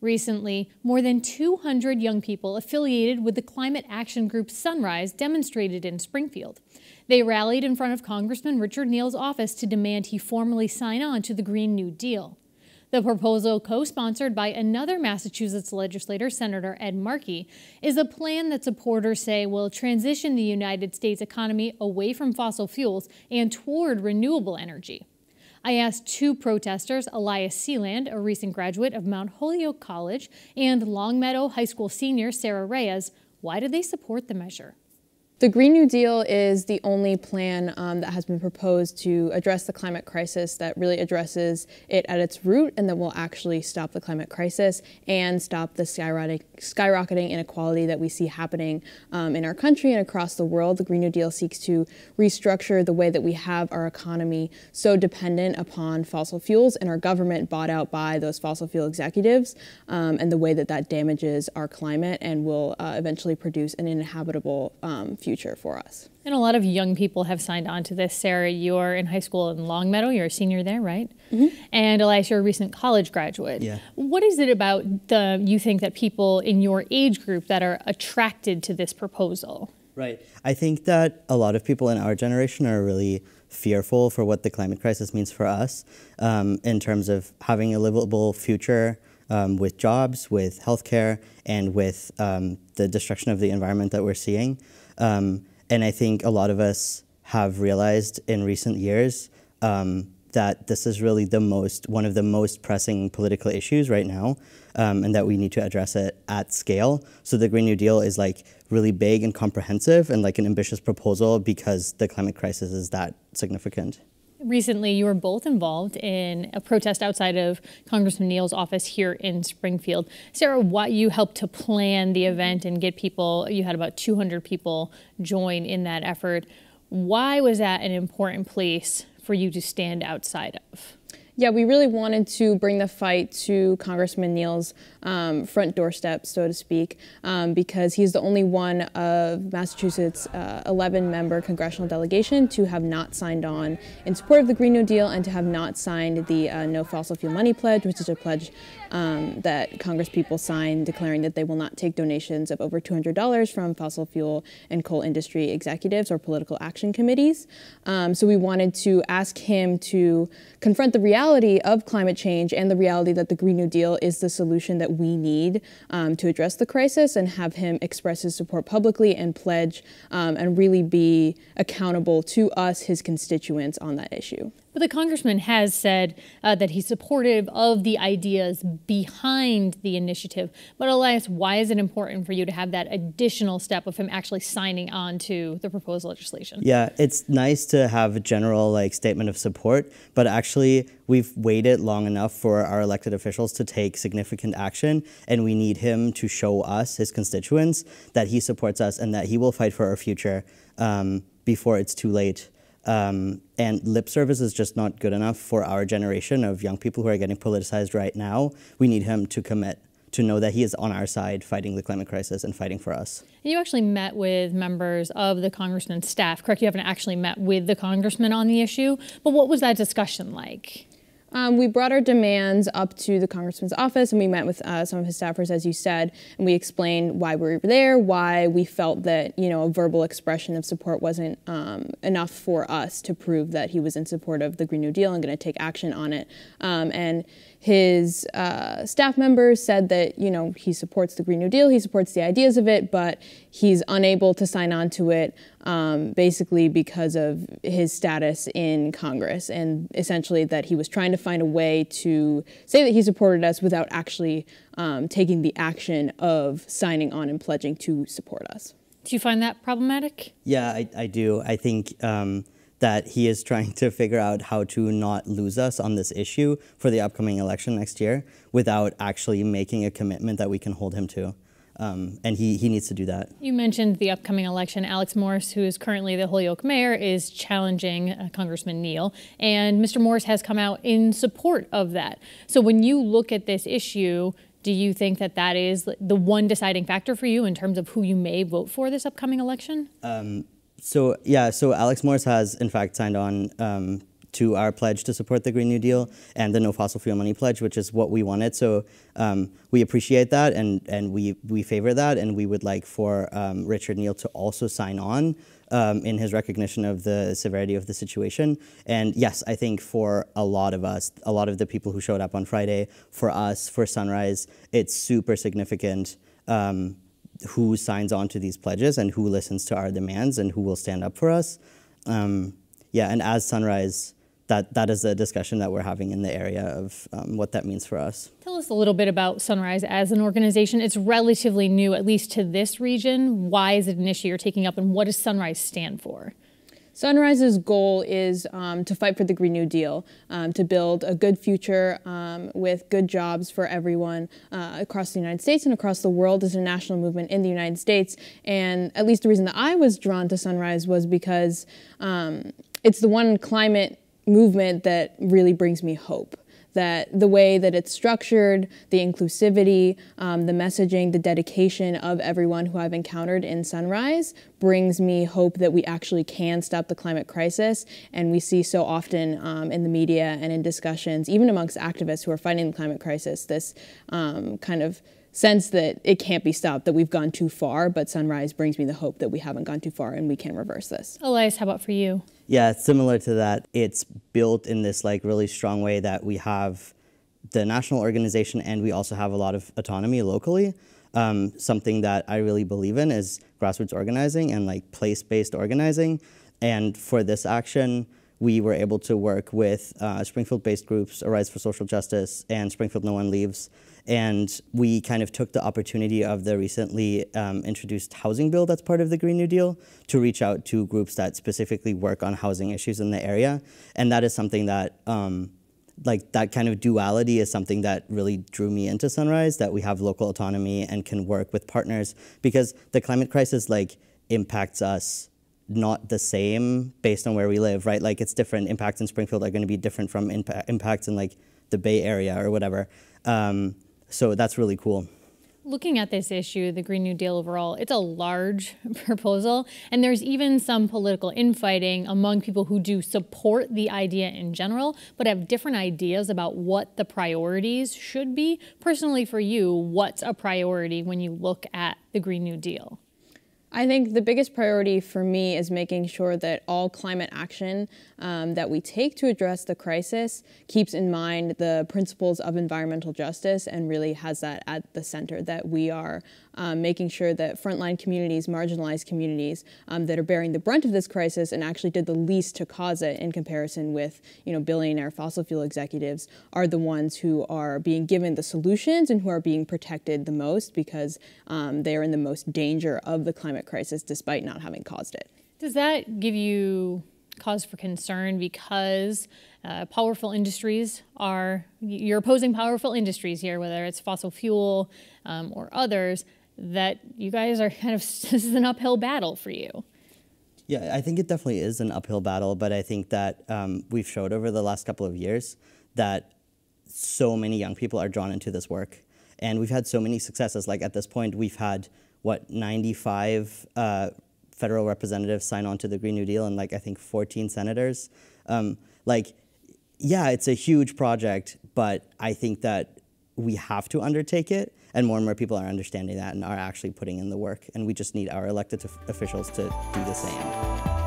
Recently, more than 200 young people affiliated with the climate action group Sunrise demonstrated in Springfield. They rallied in front of Congressman Richard Neals' office to demand he formally sign on to the Green New Deal. The proposal, co-sponsored by another Massachusetts legislator, Senator Ed Markey, is a plan that supporters say will transition the United States economy away from fossil fuels and toward renewable energy. I asked two protesters, Elias Sealand, a recent graduate of Mount Holyoke College, and Longmeadow High School senior Sarah Reyes, why do they support the measure? The Green New Deal is the only plan that has been proposed to address the climate crisis that really addresses it at its root and that will actually stop the climate crisis and stop the skyrocketing inequality that we see happening in our country and across the world. The Green New Deal seeks to restructure the way that we have our economy so dependent upon fossil fuels and our government bought out by those fossil fuel executives and the way that that damages our climate and will eventually produce an uninhabitable future for us. And a lot of young people have signed on to this. Sarah, you're in high school in Longmeadow. You're a senior there, right? Mm-hmm. And Elias, you're a recent college graduate. Yeah. What is it about you think that people in your age group that are attracted to this proposal? Right. I think that a lot of people in our generation are really fearful for what the climate crisis means for us in terms of having a livable future with jobs, with healthcare, and with the destruction of the environment that we're seeing. And I think a lot of us have realized in recent years that this is really one of the most pressing political issues right now, and that we need to address it at scale. So the Green New Deal is like really big and comprehensive and like an ambitious proposal because the climate crisis is that significant. Recently, you were both involved in a protest outside of Congressman Neals' office here in Springfield. Sarah, you helped to plan the event and get people, you had about 200 people join in that effort. Why was that an important place for you to stand outside of? Yeah, we really wanted to bring the fight to Congressman Neals' front doorstep, so to speak, because he's the only one of Massachusetts' 11-member congressional delegation to have not signed on in support of the Green New Deal and to have not signed the No Fossil Fuel Money Pledge, which is a pledge that Congresspeople signed declaring that they will not take donations of over $200 from fossil fuel and coal industry executives or political action committees. So we wanted to ask him to confront the reality of climate change and the reality that the Green New Deal is the solution that we need to address the crisis, and have him express his support publicly and pledge and really be accountable to us, his constituents, on that issue. But the congressman has said that he's supportive of the ideas behind the initiative. But Elias, why is it important for you to have that additional step of him actually signing on to the proposed legislation? Yeah, it's nice to have a general statement of support, but actually we've waited long enough for our elected officials to take significant action, and we need him to show us, his constituents, that he supports us and that he will fight for our future before it's too late. And lip service is just not good enough for our generation of young people who are getting politicized right now. We need him to commit, to know that he is on our side fighting the climate crisis and fighting for us. You actually met with members of the congressman's staff, correct? You haven't actually met with the congressman on the issue, but what was that discussion like? We brought our demands up to the congressman's office, and we met with some of his staffers, as you said, and we explained why we were there, why we felt that, a verbal expression of support wasn't enough for us to prove that he was in support of the Green New Deal and going to take action on it. And his staff members said that, he supports the Green New Deal, he supports the ideas of it, but he's unable to sign on to it basically because of his status in Congress, and essentially that he was trying to find a way to say that he supported us without actually taking the action of signing on and pledging to support us. Do you find that problematic? Yeah, I do. I think that he is trying to figure out how to not lose us on this issue for the upcoming election next year without actually making a commitment that we can hold him to. And he needs to do that. You mentioned the upcoming election. Alex Morris, who is currently the Holyoke mayor, is challenging Congressman Neal, and Mr. Morris has come out in support of that. So when you look at this issue, do you think that that is the one deciding factor for you in terms of who you may vote for this upcoming election? So Alex Morris has in fact signed on to our pledge to support the Green New Deal and the No Fossil Fuel Money Pledge, which is what we wanted. So we appreciate that, and we favor that, and we would like for Richard Neal to also sign on in his recognition of the severity of the situation. And yes, I think for a lot of us, a lot of the people who showed up on Friday, for us, for Sunrise, it's super significant who signs on to these pledges and who listens to our demands and who will stand up for us. Yeah, and as Sunrise, that is a discussion that we're having in the area of what that means for us. Tell us a little bit about Sunrise as an organization. It's relatively new, at least to this region. Why is it an issue you're taking up, and what does Sunrise stand for? Sunrise's goal is to fight for the Green New Deal, to build a good future with good jobs for everyone across the United States and across the world. As a national movement in the United States. And at least the reason that I was drawn to Sunrise was because it's the one climate movement that really brings me hope. That the way that it's structured, the inclusivity, the messaging, the dedication of everyone who I've encountered in Sunrise brings me hope that we actually can stop the climate crisis. And we see so often in the media and in discussions, even amongst activists who are fighting the climate crisis, this kind of sense that it can't be stopped, that we've gone too far, but Sunrise brings me the hope that we haven't gone too far and we can reverse this. Elias, how about for you? Yeah, it's similar to that. It's built in this like really strong way that we have the national organization and we also have a lot of autonomy locally. Something that I really believe in is grassroots organizing and like place-based organizing. And for this action, we were able to work with Springfield-based groups, Arise for Social Justice and Springfield No One Leaves. And we kind of took the opportunity of the recently introduced housing bill that's part of the Green New Deal to reach out to groups that specifically work on housing issues in the area. And that is something that, like that kind of duality is something that really drew me into Sunrise, that we have local autonomy and can work with partners, because the climate crisis like impacts us not the same based on where we live, right? Like it's different. Impacts in Springfield are going to be different from impacts in like the Bay Area or whatever. So that's really cool. Looking at this issue, the Green New Deal overall, it's a large proposal, and there's even some political infighting among people who do support the idea in general, but have different ideas about what the priorities should be. Personally for you, what's a priority when you look at the Green New Deal? I think the biggest priority for me is making sure that all climate action that we take to address the crisis keeps in mind the principles of environmental justice and really has that at the center, that we are making sure that frontline communities, marginalized communities that are bearing the brunt of this crisis and actually did the least to cause it in comparison with, billionaire fossil fuel executives are the ones who are being given the solutions and who are being protected the most because they are in the most danger of the climate crisis despite not having caused it. Does that give you cause for concern because powerful industries you're opposing powerful industries here, whether it's fossil fuel or others, that you guys are kind of, this is an uphill battle for you? Yeah, I think it definitely is an uphill battle, but I think that we've showed over the last couple of years that so many young people are drawn into this work. And we've had so many successes. Like at this point, we've had, 95 federal representatives sign on to the Green New Deal and I think 14 senators. Yeah, it's a huge project, but I think that we have to undertake it, and more people are understanding that and are actually putting in the work, and we just need our elected officials to do the same.